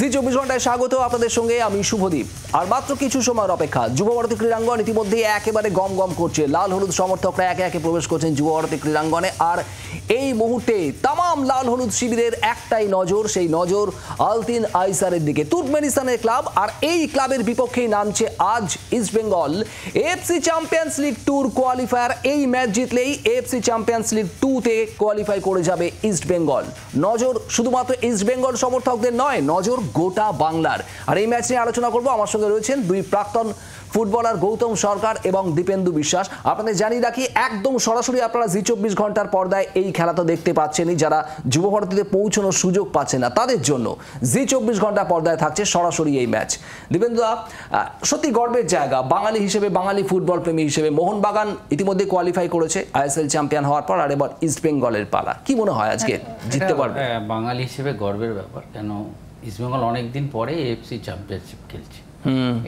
জি 24 ঘন্টায় স্বাগত আপনাদের সঙ্গে আমি শুভদীপ। আর মাত্র কিছু সময়ের অপেক্ষা। যুব ভারতী ক্রীড়াঙ্গন ইতিমধ্যে একেবারে গম গম করছে। লাল হলুদ সমর্থকরা একে একে প্রবেশ করছেন যুব ভারতী ক্রীড়াঙ্গনে। আর এই মুহূর্তে তামাম লাল হলুদ শিবিরের একটাই নজর, সেই নজর আলতিন আইসারের দিকে। তুর্কমেনিস্তানের ক্লাব, আর এই ক্লাবের বিপক্ষেই নামছে আজ East Bengal. AFC champions league tour qualifier. এই ম্যাচ জিতলেই এএফসি চ্যাম্পিয়ন্স লিগ 2-তে কোয়ালিফাই করে যাবে ইস্টবেঙ্গল। নজর শুধুমাত্র ইস্টবেঙ্গল সমর্থকদের নয়, নজর গোটা বাংলার। আর এই ম্যাচ নিয়ে আলোচনা করবো। আমার সঙ্গে রয়েছেন দুই প্রাক্তন ফুটবলার গৌতম সরকার এবং দীপেন্দু বিশ্বাস। আপনাদের জানিয়ে রাখি, একদম সরাসরি আপনারা জি 24 ঘন্টার পর্দায় এই খেলা তো দেখতে পাচ্ছেনই। যারা যুব ভারতীতে পৌঁছানোর সুযোগ পাচ্ছে না তাদের জন্য জি 24 ঘন্টা পর্দায় থাকছে সরাসরি এই ম্যাচ। দীপেন্দু, সত্যি গর্বের জায়গা বাঙালি হিসেবে, বাঙালি ফুটবল প্রেমী হিসেবে। মোহনবাগান ইতিমধ্যে কোয়ালিফাই করেছে আইএসএল চ্যাম্পিয়ন হওয়ার পর, আর এবার ইস্টবেঙ্গলের পালা। কি মনে হয় আজকে জিততে পারবে? বাঙালি হিসেবে গর্বের ব্যাপার, কেন ইস্টবেঙ্গল অনেকদিন পরে এএফসি চ্যাম্পিয়নশিপ খেলছে।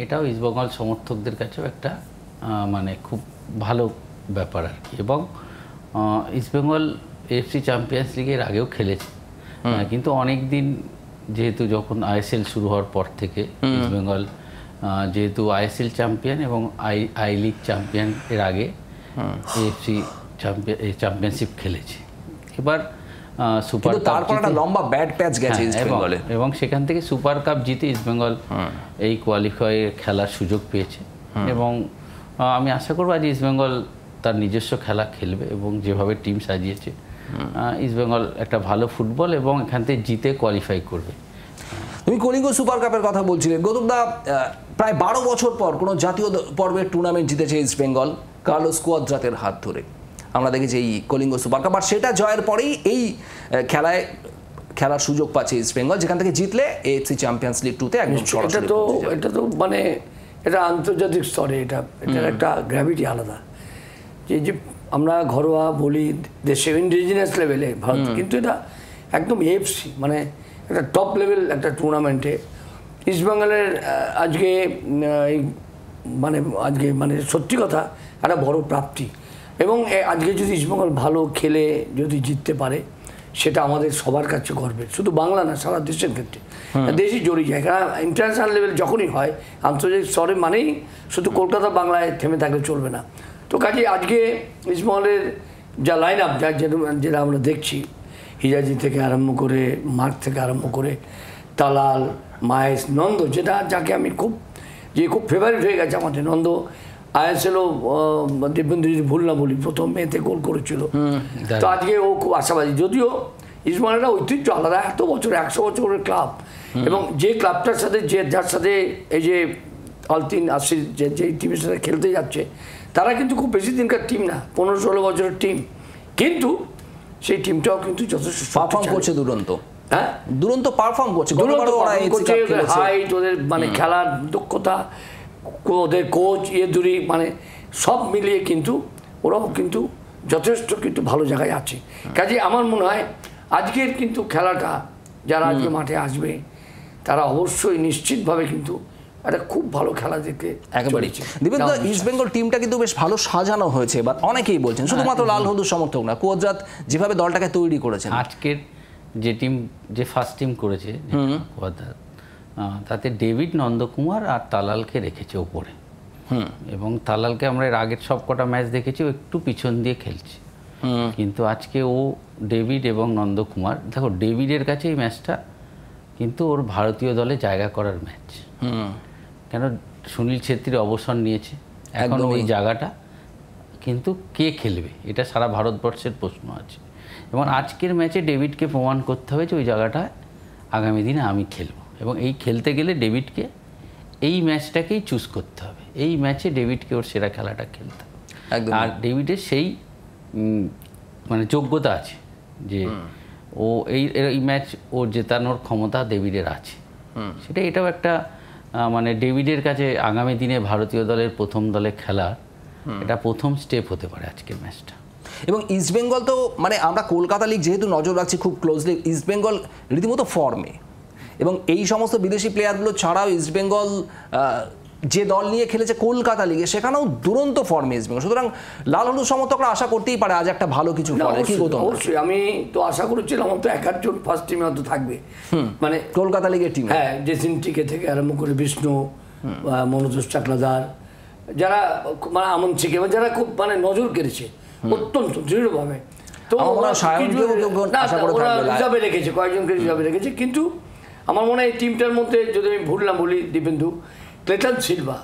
এটাও ইস্টবেঙ্গল সমর্থকদের কাছেও একটা মানে খুব ভালো ব্যাপার আর কি। এবং ইস্টবেঙ্গল এএফসি চ্যাম্পিয়ন্স লিগের আগেও খেলেছে, কিন্তু অনেক দিন যেহেতু যখন আইএসএল শুরু হওয়ার পর থেকে ইস্টবেঙ্গল যেহেতু আইএসএল চ্যাম্পিয়ন এবং আই লিগ চ্যাম্পিয়ন এর আগে এএফসি চ্যাম্পিয়নশিপ খেলেছে। এবার সুপার তারপর একটা লম্বা ব্যাড প্যাচ গেছে ইস্টবেঙ্গলে, এবং সেখান থেকে সুপার কাপ জিতে ইস্টবেঙ্গল এই কোয়ালিফাই খেলার সুযোগ পেয়েছে। এবং আমি আশা করব আজ ইস্টবেঙ্গল তার নিজস্ব খেলা খেলবে এবং যেভাবে টিম সাজিয়েছে ইস্টবেঙ্গল একটা ভালো ফুটবল এবং এখান থেকে জিতে কোয়ালিফাই করবে। তুমি কলিঙ্গ সুপার কাপের কথা বলছিলে গৌতমদা। প্রায় 12 বছর পর কোনো জাতীয় পর্বের টুর্নামেন্ট জিতেছে ইস্টবেঙ্গল কার্লোস কুয়াদ্রাতের হাত ধরে। আমরা দেখেছি এই কলিঙ্গ সুপার কাপ, আর সেটা জয়ের পরেই এই খেলায় খেলার সুযোগ পাচ্ছে ইস্টবেঙ্গল, যেখান থেকে জিতলে এএফসি চ্যাম্পিয়ন্স লিগ 2-তে একদম সরাসরি। এটা তো মানে এটা আন্তর্জাতিক স্তরে এটার একটা গ্র্যাভিটি আলাদা। যে আমরা ঘরোয়া বলি দেশে ইন্ডিজিনাস লেভেলে ভারত, কিন্তু এটা একদম এএফসি মানে একটা টপ লেভেল একটা টুর্নামেন্টে ইস্টবেঙ্গলের আজকে মানে সত্যি কথা একটা বড় প্রাপ্তি। এবং আজকে যদি ইস্টবেঙ্গল ভালো খেলে যদি জিততে পারে, সেটা আমাদের সবার কাছে গর্বের। শুধু বাংলা না, সারা দেশের ক্ষেত্রে দেশই জড়িয়ে যায়। কারণ ইন্টারন্যাশনাল লেভেল যখনই হয় আন্তর্জাতিক স্তরে মানেই শুধু কলকাতা বাংলায় থেমে থাকলে চলবে না। তো কাজে আজকে ইস্টবেঙ্গলের যা লাইন আপ যেটা আমরা দেখছি, হিজাজি থেকে আরম্ভ করে, মার্ক থেকে আরম্ভ করে, তালাল, মায়েস, নন্দ, যাকে আমি খুব ফেভারিট হয়ে গেছে আমাদের নন্দ। আইএসএলও দীপেন্দু যদি ভুল না বলি প্রথম মেতে গোল করেছিল। তো আজকে ও খুব আশাবাদী। যদিও ইস্টবেঙ্গলটা ঐতিহ্য আলাদা, এত বছর 100 বছরের ক্লাব, এবং যে ক্লাবটার সাথে যার সাথে এই যে আলতিন আসির যে টিমের সাথে খেলতে যাচ্ছে, তারা কিন্তু খুব বেশি দিনকার টিম না, 15-16 বছরের টিম, কিন্তু সেই টিমটাও কিন্তু যথেষ্ট পারফর্ম করছে। দুরন্ত পারফর্ম করছে। হাইট, ওদের মানে খেলার দক্ষতা, ওদের কোচ ইয়েদুরি, মানে সব মিলিয়ে কিন্তু ওরাও কিন্তু যথেষ্ট কিন্তু ভালো জায়গায় আছে। কাজে আমার মনে হয় আজকের কিন্তু খেলাটা যারা আজকে মাঠে আসবে তারা অবশ্যই নিশ্চিতভাবে কিন্তু একটা খুব ভালো খেলা দেখতে একেবারে। ইস্টবেঙ্গল টিমটা কিন্তু বেশ ভালো সাজানো হয়েছে। এবার অনেকেই বলছেন শুধুমাত্র লাল হলুদ সমর্থক না, কুয়াদ্রাত যেভাবে দলটাকে তৈরি করেছেন, আজকের যে টিম, যে ফার্স্ট টিম করেছে কুয়াদ্রাত, তাতে ডেভিড, নন্দকুমার আর তালালকে রেখেছে ওপরে। এবং তালালকে আমরা এর আগের সব কটা ম্যাচ দেখেছি ও একটু পিছন দিয়ে খেলছে, কিন্তু আজকে ও ডেভিড এবং নন্দকুমার, দেখো ডেভিডের কাছে এই ম্যাচটা কিন্তু ওর ভারতীয় দলে জায়গা করার ম্যাচ। কেন সুনীল ছেত্রী অবসর নিয়েছে, এখন ওই জায়গাটা কিন্তু কে খেলবে এটা সারা ভারতবর্ষের প্রশ্ন আছে। এবং আজকের ম্যাচে ডেভিডকে প্রমাণ করতে হবে যে ওই জায়গাটায় আগামী দিনে আমি খেলবো। এবং এই খেলতে গেলে ডেভিডকে এই ম্যাচটাকেই চুজ করতে হবে। এই ম্যাচে ডেভিডকে ওর সেরা খেলাটা খেলতে হবে। আর ডেভিডের সেই মানে যোগ্যতা আছে যে ও এই ম্যাচ ওর জেতানোর ক্ষমতা ডেভিডের আছে। এটাও একটা মানে ডেভিডের কাছে আগামী দিনে ভারতীয় দলের প্রথম দলে খেলা এটা প্রথম স্টেপ হতে পারে আজকের ম্যাচটা। এবং ইস্টবেঙ্গল তো মানে আমরা কলকাতা লিগ যেহেতু নজর রাখছি খুব ক্লোজলি, ইস্টবেঙ্গল রীতিমতো ফর্মে, এবং এই সমস্ত বিদেশি প্লেয়ারগুলো ছাড়াও ইস্টবেঙ্গল যে দল নিয়ে খেলেছে কলকাতা লিগে সেখানেও দুরন্ত ফর্মে ইস্ট বেঙ্গল, সুতরাং লাল হলুদ সমর্থকরা আশা করতেই পারে আজ একটা ভালো কিছু করে। কি গৌতম? অবশ্যই আমি তো আশা করেছিলাম তো 1-8 ফার্স্ট টিমে হয়তো থাকবে, মানে কলকাতা লিগের টিম, হ্যাঁ, জেসিন টিকে থেকে আরম্ভ করে বিষ্ণু, মনোজ চাকলাদার, যারা মানে আমন শিখে, যারা খুব মানে নজর কেড়েছে অত্যন্ত দৃঢ়ভাবে। তো রিজার্ভে রেখেছে, কয়েকজনকে রিজার্ভে রেখেছে, কিন্তু আমার মনে হয় এই টিমটার মধ্যে যদি আমি ভুল না বলি দীপেন্দু, ক্লেটন সিলভা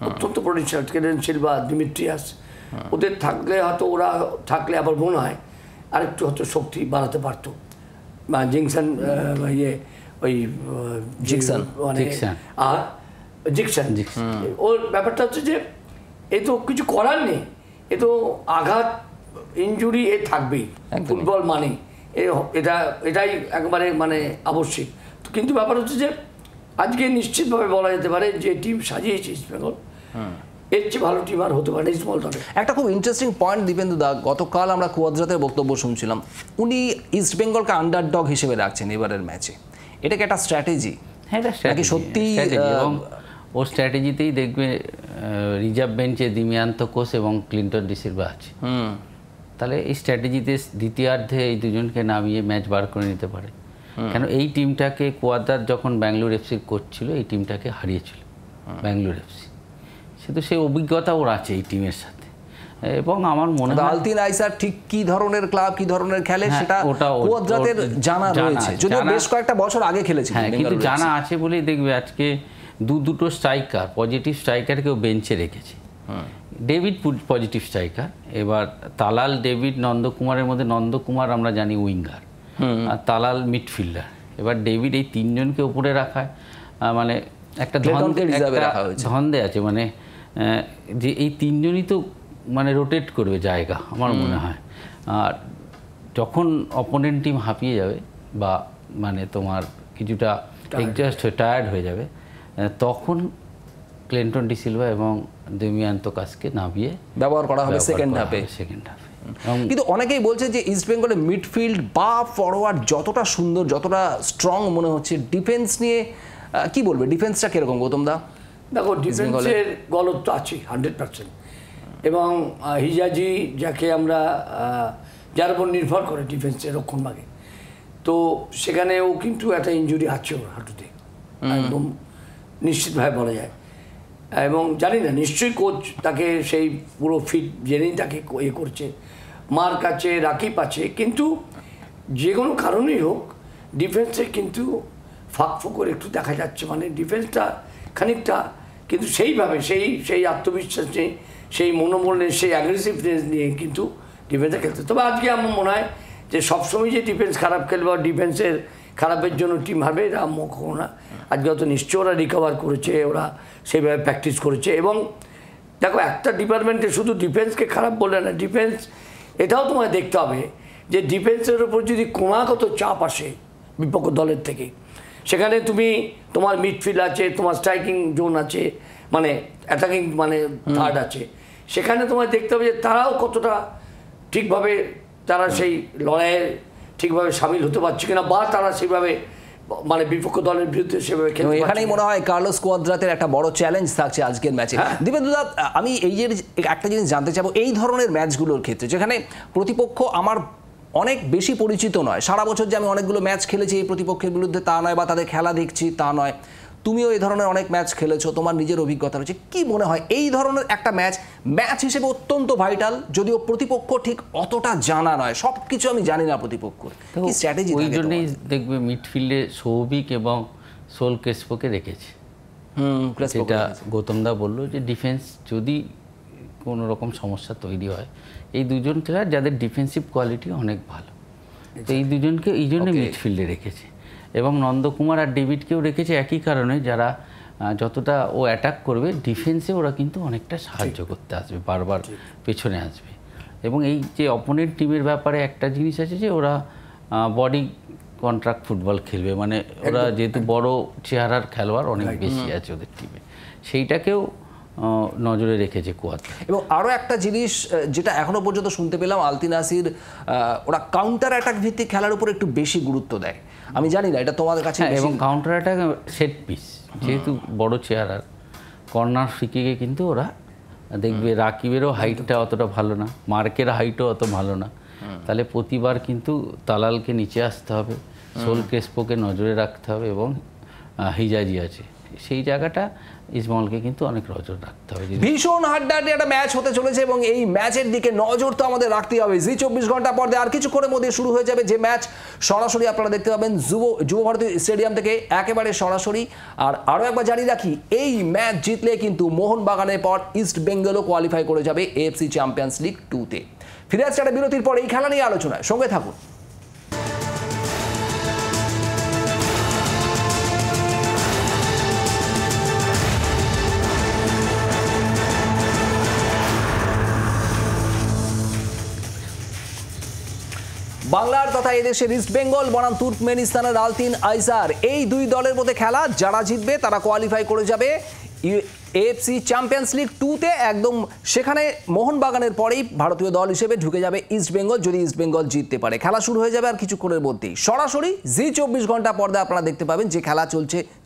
অত্যন্ত পরিষ্কার, ক্লেটন সিলভা, দিমিত্রিয়াস, ওদের থাকলে হয়তো, ওরা থাকলে আবার মনে হয় আরেকটু হয়তো শক্তি বাড়াতে পারতো। বা জিংসন, ইয়ে ওই জিকসন, মানে আর জিকসন, ওর ব্যাপারটা হচ্ছে যে এ তো কিছু করার নেই, এ তো আঘাত ইনজুরি এ থাকবেই, ফুটবল মানে এটাই একবারে মানে আবশ্যিক। কিন্তু ব্যাপার হচ্ছে যে আজকে নিশ্চিতভাবে বলা যেতে পারে যে টিম সাজিয়েছে ইস্ট বেঙ্গল, এর চেয়ে ভালো টিম আর হতে পারে স্মল দলে। একটা খুব ইন্টারেস্টিং পয়েন্ট দীপেন্দু দা, গতকাল আমরা কুয়াদ্রাতের বক্তব্য শুনছিলাম, উনি ইস্ট বেঙ্গলকে আন্ডারডগ হিসেবে রাখছেন এবারের ম্যাচে। এটা কি একটা স্ট্র্যাটেজি? হ্যাঁ, এটা স্ট্র্যাটেজি, সত্যি। এবং ওর স্ট্র্যাটেজিতেই দেখবে রিজার্ভ বেঞ্চে দিমিয়ান্ত কোস এবং ক্লিন্টন ডিসিলভা আছে, তাহলে এই স্ট্র্যাটেজিতে দ্বিতীয়ার্ধে এই দুজনকে নামিয়ে ম্যাচ বার করে নিতে পারে। কেন এই টিমটাকে কুয়াদ্রাত যখন ব্যাঙ্গালোর এফসি করছিল, এই টিমটাকে হারিয়েছিল ব্যাঙ্গালোর এফসি, সেহেতু সেই অভিজ্ঞতা ওর আছে এই টিমের সাথে। এবং আমার মনে হয় আলতিন আইসার ঠিক কি ধরনের ক্লাব, কি ধরনের খেলে সেটা কুয়াদ্রাতের জানা রয়েছে, যদিও বেশ কয়েকটা বছর আগে খেলেছে, হ্যাঁ, কিন্তু জানা আছে বলেই দেখবে আজকে দুটো স্ট্রাইকার, পজিটিভ স্ট্রাইকারকেও বেঞ্চে রেখেছে। ডেভিড পজিটিভ স্ট্রাইকার, এবার তালাল, ডেভিড, নন্দকুমারের মধ্যে নন্দকুমার আমরা জানি উইঙ্গার, আর তালাল মিডফিল্ডার। এবার ডেভিড এই তিনজনকে উপরে রাখায় মানে একটা ধন্দে আছে, মানে যে এই তিনজনই তো মানে রোটেট করবে জায়গা আমার মনে হয়। আর যখন অপোনেন্ট টিম হাঁপিয়ে যাবে বা মানে তোমার কিছুটা এক্সজস্ট হয়ে টায়ার্ড হয়ে যাবে, তখন ক্লিন্টন ডিসিলভা এবং দিমিয়ান্ত কোসকে নামিয়ে ব্যবহার করা হবে সেকেন্ড হাফে। কিন্তু অনেকেই বলছে যে ইস্ট বেঙ্গলের মিডফিল্ড বা ফরওয়ার্ড যতটা সুন্দর, যতটা স্ট্রং মনে হচ্ছে, ডিফেন্স নিয়ে কি বলবে? ডিফেন্সটা কিরকম গৌতম দা? দেখো, ডিফেন্সের গলত তো আছে 100%, এবং হিজাজি যাকে আমরা, যার উপর নির্ভর করে ডিফেন্সের রক্ষণভাগে, তো সেখানেও কিন্তু একটা ইনজুরি আছে ওর হাঁটুতে, একদম নিশ্চিতভাবে বলা যায়। এবং জানি না, নিশ্চয়ই কোচ তাকে সেই পুরো ফিট জেনেই তাকে ইয়ে করছে, মার্ক আছে, রাকিব আছে, কিন্তু যে কোনো কারণেই হোক ডিফেন্সে কিন্তু ফাঁক ফোকর একটু দেখা যাচ্ছে, মানে ডিফেন্সটা খানিকটা কিন্তু সেইভাবে সেই আত্মবিশ্বাস নিয়ে, সেই মনোবল নিয়ে, সেই অ্যাগ্রেসিভনেস নিয়ে কিন্তু ডিফেন্সে খেলতে। তবে আজকে আমার মনে হয় যে সবসময় যে ডিফেন্স খারাপ খেলবে, ডিফেন্সের খারাপের জন্য টিম হারবে, এটা কখনো না। আজকে হয়তো নিশ্চয়ই ওরা রিকভার করেছে, ওরা সেইভাবে প্র্যাকটিস করেছে। এবং দেখো, একটা ডিপার্টমেন্টে শুধু ডিফেন্সকে খারাপ বলে না, ডিফেন্স এটাও তোমায় দেখতে হবে যে ডিফেন্সের উপর যদি ক্রমাগত চাপ আসে বিপক্ষ দলের থেকে, সেখানে তোমার মিডফিল্ড আছে, তোমার স্ট্রাইকিং জোন আছে, মানে অ্যাটাকিং মানে থার্ড আছে, সেখানে তোমায় দেখতে হবে যে তারাও কতটা ঠিকভাবে তারা সেই লড়াইয়ে ঠিকভাবে সামিল হতে পারছে কিনা, বা তারা সেইভাবে মানে বিপক্ষ দলের বিরুদ্ধে সেভাবে খেলতে পারছে। এখানেই মনে হয় কার্লোস কুয়াদ্রাতের একটা বড় চ্যালেঞ্জ থাকছে আজকের ম্যাচে। দীপেন্দু দা, আমি এই যে একটা জিনিস জানতে চাবো, এই ধরনের ম্যাচগুলোর ক্ষেত্রে যেখানে প্রতিপক্ষ আমার অনেক বেশি পরিচিত নয়, সারা বছর যে আমি অনেকগুলো ম্যাচ খেলেছি এই প্রতিপক্ষের বিরুদ্ধে তা নয়, বা তাদের খেলা দেখছি তা নয়, তুমিও এই ধরনের অনেক ম্যাচ খেলেছো, তোমার নিজের অভিজ্ঞতা রয়েছে, কি মনে হয় এই ধরনের একটা ম্যাচ হিসেবে অত্যন্ত ভাইটাল, যদিও প্রতিপক্ষ ঠিক অতটা জানা নয়, সব কিছু আমি জানি না প্রতিপক্ষর কি স্ট্র্যাটেজি? ওই জন্যই দেখবে মিডফিল্ডে সৌভিক এবং সোল ক্রেসপোকে রেখেছে। যেটা গৌতম দা বললো যে ডিফেন্স যদি কোনো রকম সমস্যা তৈরি হয়, এই দুজন প্লেয়ার যাদের ডিফেন্সিভ কোয়ালিটি অনেক ভালো, তো এই দুজনকে এই জন্য মিডফিল্ডে রেখেছে। এবং নন্দকুমার আর ডেভিডকেও রেখেছে একই কারণে, যারা যতটা ও অ্যাটাক করবে ডিফেন্সে ওরা কিন্তু অনেকটা সাহায্য করতে আসবে, বারবার পেছনে আসবে। এবং এই যে অপোনেন্ট টিমের ব্যাপারে একটা জিনিস আছে যে ওরা বডি কন্ট্রাক্ট ফুটবল খেলবে, মানে ওরা যেহেতু বড় চেহারার খেলোয়াড় অনেক বেশি আছে ওদের টিমে, সেইটাকেও নজরে রেখেছে কুয়াদ্রা। এবং আরও একটা জিনিস যেটা এখনো পর্যন্ত শুনতে পেলাম, আলতিন নাসির ওরা কাউন্টার অ্যাটাক ভিত্তিক খেলার উপর একটু বেশি গুরুত্ব দেয়, আমি জানি না এটা তোমাদের কাছে। এবং কাউন্টার অ্যাটাক সেট পিস, যেহেতু বড় চেহারার কর্নার ফ্রিকিকে কিন্তু ওরা দেখবে রাকিবেরও হাইটটা অতটা ভালো না, মার্কের হাইটও অত ভালো না, তাহলে প্রতিবার কিন্তু তালালকে নিচে আসতে হবে, সোল ক্রেসপোকে নজরে রাখতে হবে এবং হিজাজি আছে, সেই জায়গাটা ইসমলকে কিন্তু অনেক নজর রাখতে হবে। ভীষণ হাড্ডাহাড্ডি একটা ম্যাচ হতে চলেছে এবং এই ম্যাচের দিকে নজর তো আমাদের রাখতেই হবে। জি 24 ঘন্টা পর্দায় আর কিছুক্ষণের মধ্যে শুরু হয়ে যাবে যে ম্যাচ সরাসরি আপনারা দেখতে পাবেন যুব ভারতী স্টেডিয়াম থেকে একেবারে সরাসরি। আর আরও একবার জানিয়ে রাখি, এই ম্যাচ জিতলে কিন্তু মোহনবাগানের পর ইস্ট বেঙ্গলও কোয়ালিফাই করে যাবে AFC চ্যাম্পিয়ন্স লিগ 2-তে। ফিরে আসছে একটা বিরতির পর এই খেলা নিয়ে আলোচনায়, সঙ্গে থাকুন। বাংলার তথা এদেশের ইস্ট বেঙ্গল বনাম তুর্কমেনিস্তানের আলতিন আইসার, এই দুই দলের মধ্যে খেলা, যারা জিতবে তারা কোয়ালিফাই করে যাবে AFC চ্যাম্পিয়ন্স লিগ 2-তে। একদম সেখানে মোহনবাগানের পরেই ভারতীয় দল হিসেবে ঢুকে যাবে ইস্ট বেঙ্গল, যদি ইস্ট বেঙ্গল জিততে পারে। খেলা শুরু হয়ে যাবে আর কিছুক্ষণের মধ্যেই সরাসরি জি 24 ঘন্টা পর্দায় আপনারা দেখতে পাবেন যে খেলা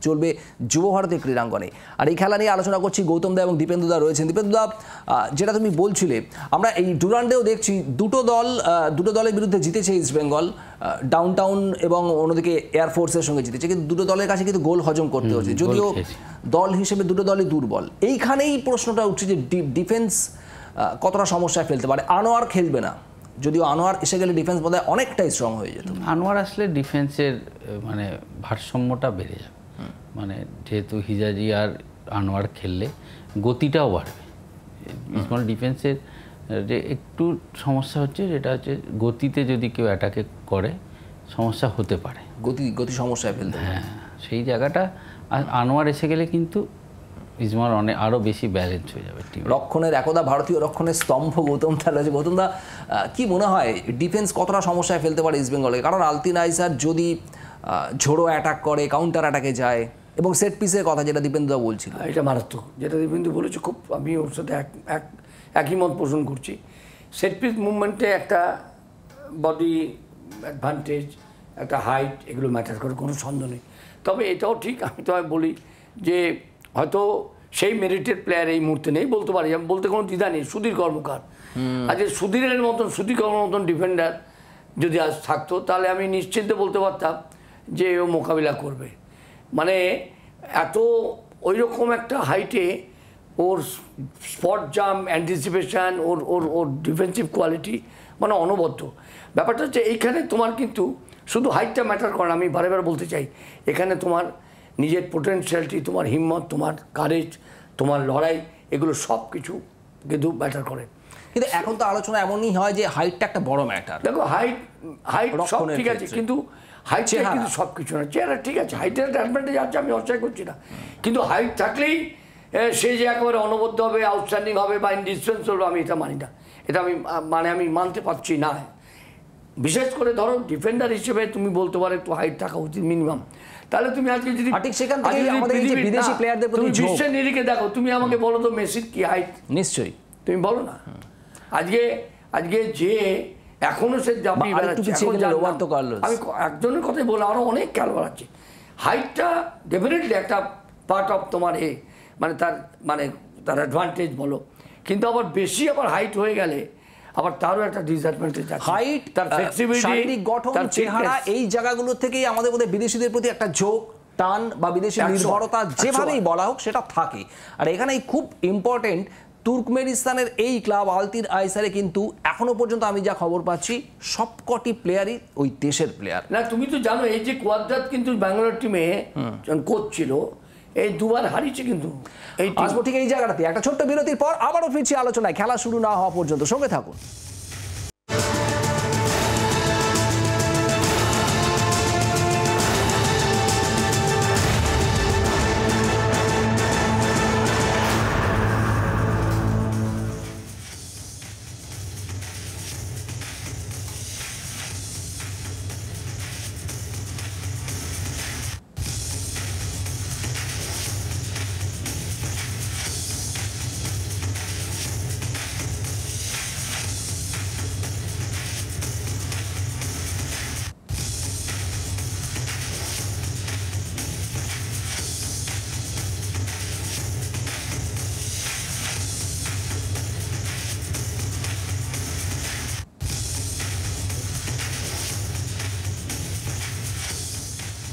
চলবে যুব ভারতী ক্রীড়াঙ্গনে। আর এই খেলা নিয়ে আলোচনা করছি, গৌতম দা এবং দীপেন্দু দা রয়েছেন। দীপেন্দু দা, যেটা তুমি বলছিলে, আমরা এই ডুরান্ডেও দেখছি দুটো দলের বিরুদ্ধে জিতেছে ইস্ট বেঙ্গল, ডাউনটাউন এবং অন্যদিকে এয়ারফোর্সের সঙ্গে জিতেছে, কিন্তু দুটো দলের কাছে কিন্তু গোল হজম করতে হচ্ছে, যদিও দল হিসেবে দুটো দলই দুর্বল। এইখানেই প্রশ্নটা উঠছে যে ডিফেন্স কতটা সমস্যায় ফেলতে পারে। আনোয়ার খেলবে না, যদিও আনোয়ার এসে গেলে ডিফেন্স বোধহয় অনেকটাই স্ট্রং হয়ে যেত। আনোয়ার আসলে ডিফেন্সের মানে ভারসাম্যটা বেড়ে যাবে, মানে যেহেতু হিজাজি আর আনোয়ার খেললে গতিটাও বাড়বে। ইসমল ডিফেন্সের যে একটু সমস্যা হচ্ছে, যেটা হচ্ছে গতিতে যদি কেউ অ্যাটাকে করে সমস্যা হতে পারে, গতি সমস্যায় ফেলতে। হ্যাঁ, সেই জায়গাটা আনোয়ার এসে গেলে কিন্তু ইসমল আরও বেশি ব্যালেন্স হয়ে যাবে। রক্ষণের একদা ভারতীয় রক্ষণের স্তম্ভ গৌতম দা রয়েছে। গৌতম দা, কি মনে হয় ডিফেন্স কতটা সমস্যায় ফেলতে পারে ইস্ট বেঙ্গলকে? কারণ আলতিন আইসার যদি ঝোড়ো অ্যাটাক করে, কাউন্টার অ্যাটাকে যায়, এবং সেট পিসের কথা যেটা দীপেন্দু দা বলছিল, এটা মারাত্মক, যেটা দীপেন্দু বলেছে, খুব আমি ওর সাথে একই মত পোষণ করছি। সেট পিস মুভমেন্টে একটা বডি অ্যাডভান্টেজ, একটা হাইট, এগুলো ম্যাটার করে, কোনো সন্দেহ নেই। তবে এটাও ঠিক, আমি তোমায় বলি যে হয়তো সেই মেরিটেড প্লেয়ার এই মুহূর্তে নেই, বলতে পারি, আমি বলতে কোনো দ্বিধা নেই। সুধীর কর্মকার, আজকে সুধীর কর্মকার মতন ডিফেন্ডার যদি আজ থাকতো, তাহলে আমি নিশ্চিন্তে বলতে পারতাম যে ও মোকাবিলা করবে। মানে এত ওই রকম একটা হাইটে ওর স্পট জাম্প, অ্যান্টিসিপেশান, ওর ওর ওর ডিফেন্সিভ কোয়ালিটি মানে অনবদ্য। ব্যাপারটা হচ্ছে এইখানে তোমার কিন্তু শুধু হাইটটা ম্যাটার করে না, আমি বারে বারে বলতে চাই, এখানে তোমার নিজের পোটেনশিয়ালিটি, তোমার হিম্মত, তোমার কারেজ, তোমার লড়াই, এগুলো সব কিছু কিন্তু ম্যাটার করে। কিন্তু এখন তো আলোচনা এমনই হয় যে হাইটটা একটা বড় ম্যাটার। দেখো হাইট সব ঠিক আছে, কিন্তু হাইটটা কিন্তু সব কিছু না। চেহারা ঠিক আছে, হাইটের একটা অ্যাডভান্টেজ আছে, আমি অস্বীকার করছি না, কিন্তু হাইট থাকলেই সে যে একেবারে অনবদ্য হবে, আউটস্ট্যান্ডিং হবে বা ইনডিসপেন্সেবল, আমি এটা মানি না। এটা আমি মানতে পারছি না। বিশেষ করে ধরো ডিফেন্ডার হিসেবে তুমি বলতে পারো একটু হাইট থাকা উচিত মিনিমাম। তাহলে তুমি আজকে যদি বিশ্বের নিরিখে দেখো, তুমি আমাকে বলো তো মেসির কি হাইট? নিশ্চয়ই তুমি বলো না। আজকে যে এখনো সে জাপি বেড়াচ্ছে, আমি একজনের কথাই বললাম, আরো অনেক খেলোয়াড় আছে। হাইটটা ডেফিনেটলি একটা পার্ট অফ তোমার মানে তার অ্যাডভান্টেজ বলো, কিন্তু আবার বেশি আবার হাইট হয়ে গেলে আবার তারও একটা ডিসঅ্যাডভান্টেজ আছে। হাইট, তার ফ্লেক্সিবিলিটি, শারীরিক গঠন, চেহারা, এই জায়গাগুলো থেকেই আমাদের মধ্যে বিদেশিদের প্রতি একটা ঝোঁক, টান বা বিদেশি নির্ভরতা যেভাবেই বলা হোক সেটা থাকে। আর এখানেই খুব ইম্পর্টেন্ট, তুর্কমেনিস্তানের এই ক্লাব আলতিন আইসারে কিন্তু এখনো পর্যন্ত আমি যা খবর পাচ্ছি সবকটি প্লেয়ারই ওই দেশের প্লেয়ার। না, তুমি তো জানো এই যে কোয়াদ্রাত কিন্তু ব্যাঙ্গালোর টিমে কোচ ছিল, এই দুবার হারিয়েছে কিন্তু। আসবো ঠিক এই জায়গাটাতে একটা ছোট্ট বিরতির পর আবারও ফিরছি আলোচনায়, খেলা শুরু না হওয়া পর্যন্ত সঙ্গে থাকুন।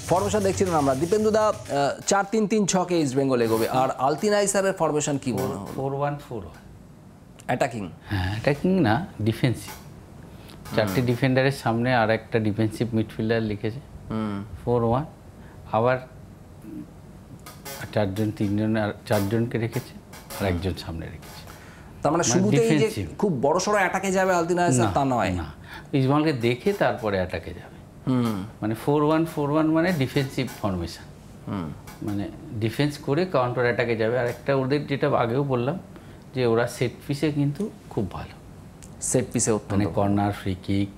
ফরমেশন দেখছিলাম আমরা, দীপেন্দু দা 4-3-3-6 ইস্ট বেঙ্গল এগোবে, আর আলতিনাই স্যারের ফরমেশন কি মনে হলো? 4-1-4-1 অ্যাটাকিং, হ্যাঁ অ্যাটাকিং না ডিফেন্সিভ, 4টে ডিফেন্ডারের সামনে আর একটা ডিফেন্সিভ মিডফিল্ডার লিখেছে 4-1, আবার 4জনকে রেখেছে আর একজন সামনে রেখেছে। তার মানে শুরুতেই যে defensive। খুব বড়সড় অ্যাটাকে যাবে আলতিনাই স্যার তা নয়। না, ইসমাইলকে দেখে তারপরে অ্যাটাকে যাবে। মানে 4-1-4-1 মানে ডিফেন্সিভ ফরমেশন, মানে ডিফেন্স করে কাউন্টার অ্যাটাকে যাবে। আর একটা ওদের যেটা আগেও বললাম যে ওরা সেট পিসে কিন্তু খুব ভালো, সেট পিসে মানে কর্নার, ফ্রি কিক,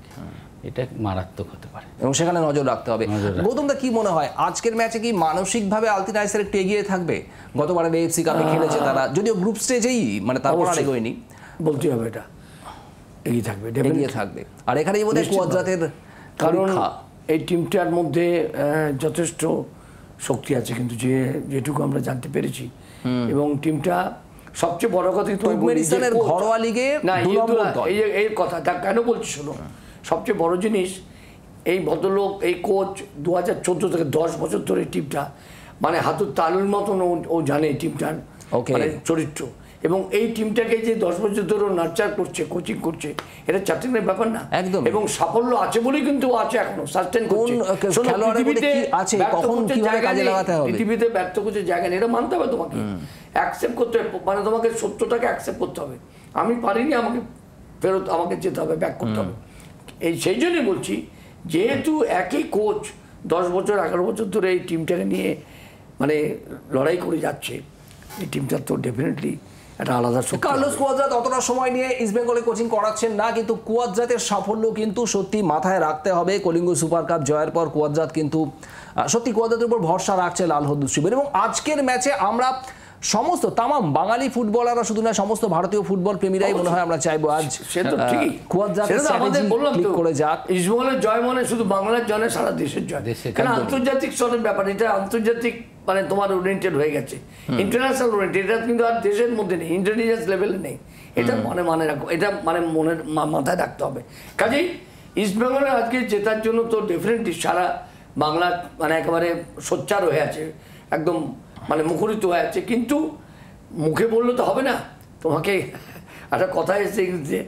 এটা মারাত্মক হতে পারে এবং সেখানে নজর রাখতে হবে। গৌতম দা কি মনে হয় আজকের ম্যাচে কি মানসিকভাবে আলতিনাই স্যার একটু এগিয়ে থাকবে? গতবারের এএফসি কাপে খেলেছে তারা, যদিও গ্রুপ স্টেজেই, মানে তারপর আর এগোয়নি, বলতে হবে এটা এগিয়ে থাকবে, এগিয়ে থাকবে। আর এখানেই বোধহয় কুয়াদ্রাতের কারণ এই টিমটার মধ্যে যথেষ্ট শক্তি আছে, কিন্তু যেটুকু আমরা জানতে পেরেছি, এবং টিমটা সবচেয়ে বড় কথা তুর্কমেনিস্তানের ঘরোয়া লিগে না, এই কথা কেন বলছি শোনো, সবচেয়ে বড় জিনিস এই ভদ্রলোক, এই কোচ 2014 থেকে 10 বছর ধরে টিমটা মানে হাতুর তালুর মতন ও জানে টিমটার মানে চরিত্র, এবং এই টিমটাকে যে 10 বছর ধরে নার্চার করছে, কোচিং করছে, এটা চারটিনের ব্যাপার না একদম, এবং সাফল্য আছে বলেই কিন্তু আছে এখনো সাস্টেন করছে। পৃথিবীতে ব্যর্থ করছে জায়গা নেই, এটা মানতে হবে তোমাকে, অ্যাকসেপ্ট করতে হবে, মানে তোমাকে সত্যটাকে অ্যাকসেপ্ট করতে হবে। আমি পারিনি, আমাকে ফেরত, আমাকে যেতে হবে, ব্যাক করতে হবে। এই সেই জন্যই বলছি, যেহেতু একই কোচ 10 বছর 11 বছর ধরে এই টিমটাকে নিয়ে মানে লড়াই করে যাচ্ছে, এই টিমটা তো ডেফিনেটলি একটা আলাদা। কার্লোস কুয়াদ্রাত অতটা সময় নিয়ে ইস্ট বেঙ্গলে কোচিং করাচ্ছেন না, কিন্তু কুয়াদ্রাতের সাফল্য কিন্তু সত্যি মাথায় রাখতে হবে। কলিঙ্গ সুপার কাপ জয়ের পর কুয়াদ্রাত কিন্তু সত্যি কুয়াদ্রাতের উপর ভরসা রাখছে লাল হলুদ শিবির, এবং আজকের ম্যাচে আমরা সমস্ত তামাম বাঙালি ফুটবলাররা, শুধু না সমস্ত ভারতীয় ফুটবল প্রেমীরাই মনে হয় আমরা চাইবো আজ কুয়াদ্রাতের স্ট্র্যাটেজি ক্লিক করে যাক। ইস্ট বেঙ্গলের জয় মানে শুধু বাংলার জয়, সারা দেশের জয়, কারণ আন্তর্জাতিক স্তরের ব্যাপার, এটা আন্তর্জাতিক মানে তোমার ওরিয়েন্টেড হয়ে গেছে, ইন্টারন্যাশনাল ওরিয়েন্টেড, এটা কিন্তু আর দেশের মধ্যে নেই, ইন্টেলিজেন্স লেভেলে নেই, এটা মানে রাখো, এটা মানে মনের মাথায় রাখতে হবে। কাজেই ইস্ট বেঙ্গলের আজকে জেতার জন্য তো ডেফিনেটলি সারা বাংলা মানে একেবারে সোচ্চার হয়ে আছে, একদম মানে মুখরিত হয়ে আছে, কিন্তু মুখে বললে তো হবে না, তোমাকে একটা কথা এসে যে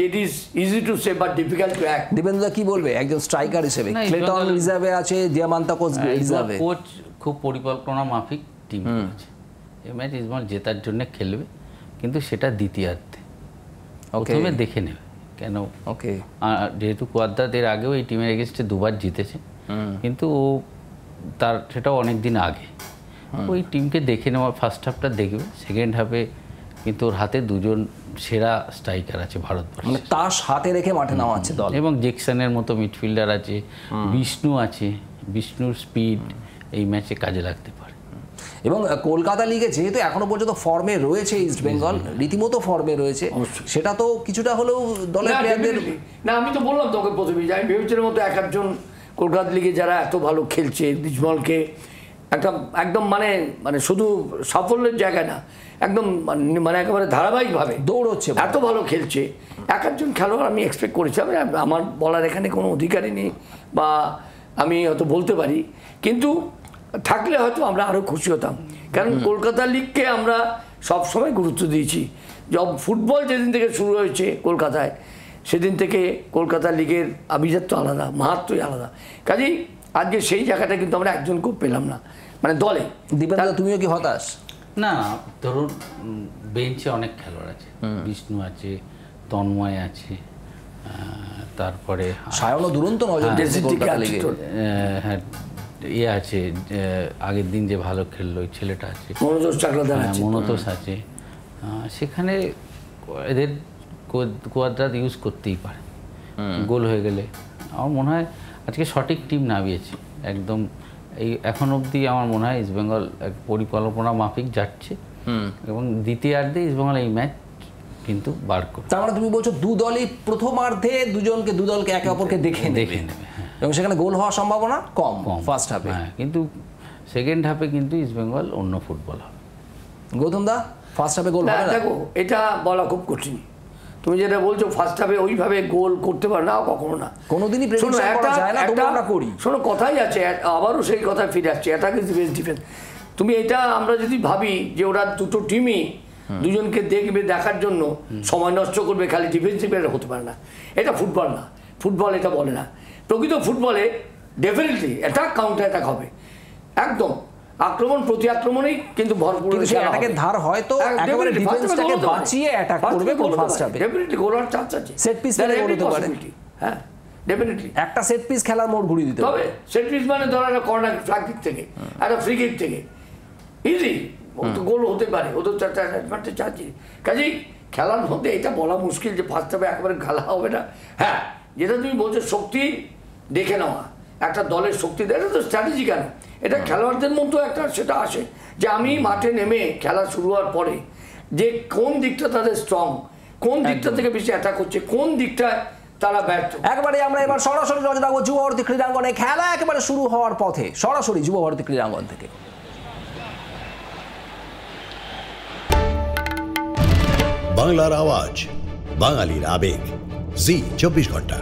it is easy to say but difficult to act. Dipendu দা কি বলবে একজন স্ট্রাইকার হিসেবে? ক্লেটন রিজার্ভে আছে, দিয়ামান্তাকোস রিজার্ভে, কোচ খুব পরিকল্পনা মাফিক টিম করেছে। এই ম্যাচ ইসমাইল জেতার জন্য খেলবে, কিন্তু সেটা দ্বিতীয়ার্ধে প্রথমে দেখে নেবে কেন। ওকে, যেহেতু কুয়াদ্রাত এর আগেও এই টিমের এগেনস্টে 2বার জিতেছে, কিন্তু ও তার সেটাও অনেক দিন আগে, ওই টিমকে দেখে নেওয়া, ফার্স্ট হাফটা দেখবে, সেকেন্ড হাফে কিন্তু ওর হাতে 2জন সেরা স্ট্রাইকার আছে ভারতবর্ষে, মানে তার হাতে রেখে মাঠে নামা আছে দল, এবং জ্যাকসনের মতো মিডফিল্ডার আছে, বিষ্ণু আছে, বিষ্ণুর স্পিড এই ম্যাচে কাজে লাগতে পারে। এবং কলকাতা লিগে যেহেতু এখনো পর্যন্ত ফর্মে রয়েছে ইস্ট বেঙ্গল, রীতিমতো ফর্মে রয়েছে, সেটা তো কিছুটা হলেও দলের প্লেয়ারদের না, আমি তো বললাম তোকে প্রথমে, আমি ভেবেছিলাম মতো একজন কলকাতা লিগে যারা এত ভালো খেলছে, ইস্টবেঙ্গলকে একদম মানে মানে শুধু সাফল্যের জায়গা না, একদম মানে একেবারে ধারাবাহিকভাবে দৌড়চ্ছে, এত ভালো খেলছে, একজন খেলোয়াড় আমি এক্সপেক্ট করেছিলাম। আমার বলার এখানে কোনো অধিকারই নেই, বা আমি হয়তো বলতে পারি, কিন্তু থাকলে হয়তো আমরা আরও খুশি হতাম, কারণ কলকাতা লিগকে আমরা সবসময় গুরুত্ব দিয়েছি। ফুটবল যেদিন থেকে শুরু হয়েছে কলকাতায়, সেদিন থেকে কলকাতা লিগের আভিজাত্য আলাদা, মাহাত্ম্যই আলাদা। কাজেই আজকে সেই জায়গাটা কিন্তু আমরা একজনকেও পেলাম না মানে দলে। দীপেন্দু তুমিও কি হতাশ? না, ধরুন বেঞ্চে অনেক খেলোয়াড় আছে, বিষ্ণু আছে, তন্ময় আছে, তারপরে সায়নও দুরন্ত নজর দিয়েছে কলকাতা লিগে, হ্যাঁ ইয়ে আছে, আগের দিন যে ভালো খেললো ওই ছেলেটা আছে, মনোতোষ আছে, সেখানে এদের কুয়াদ্রাত ইউজ করতেই পারে, গোল হয়ে গেলে। আমার মনে হয় আজকে সঠিক টিম নামিয়েছে একদম। এই এখন অবধি আমার মনে হয় ইস্টবেঙ্গল এক পরিকল্পনা মাফিক যাচ্ছে, এবং দ্বিতীয়ার্ধে ইস্টবেঙ্গল এই ম্যাচ কিন্তু বার করবে। তার মানে তুমি বলছো দু দলই প্রথমার্ধে দু দলকে একে অপরকে দেখে নেবে, এবং সেখানে গোল হওয়ার সম্ভাবনা কম ফার্স্ট হাফে, হ্যাঁ, কিন্তু সেকেন্ড হাফে কিন্তু ইস্টবেঙ্গল অন্য ফুটবল হবে। গৌতম দা, ফার্স্ট হাফে গোল হবে না? দেখো, এটা বলা খুব কঠিন, তুমি যেটা বলছো ফার্স্ট হাফে ওইভাবে গোল করতে পারে না, কখনো না। কোনোদিনই প্রেডিকশন করা যায় না, তবু আমরা করি। শোনো, কথাই আছে, আবারও সেই কথায় ফিরে আসছে, অ্যাটাক ইজ বেস্ট ডিফেন্স। তুমি এটা আমরা যদি ভাবি যে ওরা দুটো টিমই দুজনকে দেখবে, দেখার জন্য সময় নষ্ট করবে, খালি ডিফেন্সিভ, এটা হতে পারে না। এটা ফুটবল না, ফুটবল এটা বলে না। প্রকৃত ফুটবলে ডেফিনেটলি অ্যাটাক কাউন্টার অ্যাটাক হবে, একদম আক্রমণ প্রতি আক্রমণেই কিন্তু ভরপুর অ্যাটাকের ধার হয়তো একেবারে ডিফেন্সটাকে বাঁচিয়ে অ্যাটাক করবে কোন ফার্স্ট হাফে, ডেফিনেটলি গোল হওয়ার চান্স আছে, সেট পিস পেলে গোল হতে পারে। হ্যাঁ ডেফিনেটলি একটা সেট পিস খেলার মোড় ঘুরিয়ে দিতে তবে সেট পিস মানে ধরো একটা কর্নার ফ্ল্যাগ দিক থেকে, একটা ফ্রি কিক থেকে ইজি গোল হতে পারে, ওদের চারটা অ্যাডভান্টেজ আছে। কাজেই খেলার মধ্যে এটা বলা মুশকিল যে ফার্স্ট হাফে একেবারে খেলা হবে না। হ্যাঁ, যেটা তুমি বলছো শক্তি দেখে নেওয়া, একটা দলের শক্তি, এটা তো স্ট্র্যাটেজি কেন, এটা খেলোয়াড়দের মতো একটা সেটা আসে যে আমি মাঠে নেমে খেলা শুরু হওয়ার পরে যে কোন দিকটা তাদের স্ট্রং, কোন দিকটা থেকে বেশি অ্যাটাক হচ্ছে, কোন দিকটায় তারা ব্যর্থ। একবারে আমরা এবার সরাসরি নজর রাখবো যুব ভারতী ক্রীড়াঙ্গনে, খেলা একেবারে শুরু হওয়ার পথে, সরাসরি যুব ভারতী ক্রীড়াঙ্গন থেকে। বাংলার আওয়াজ, বাঙালির আবেগ, জি 24 ঘন্টা।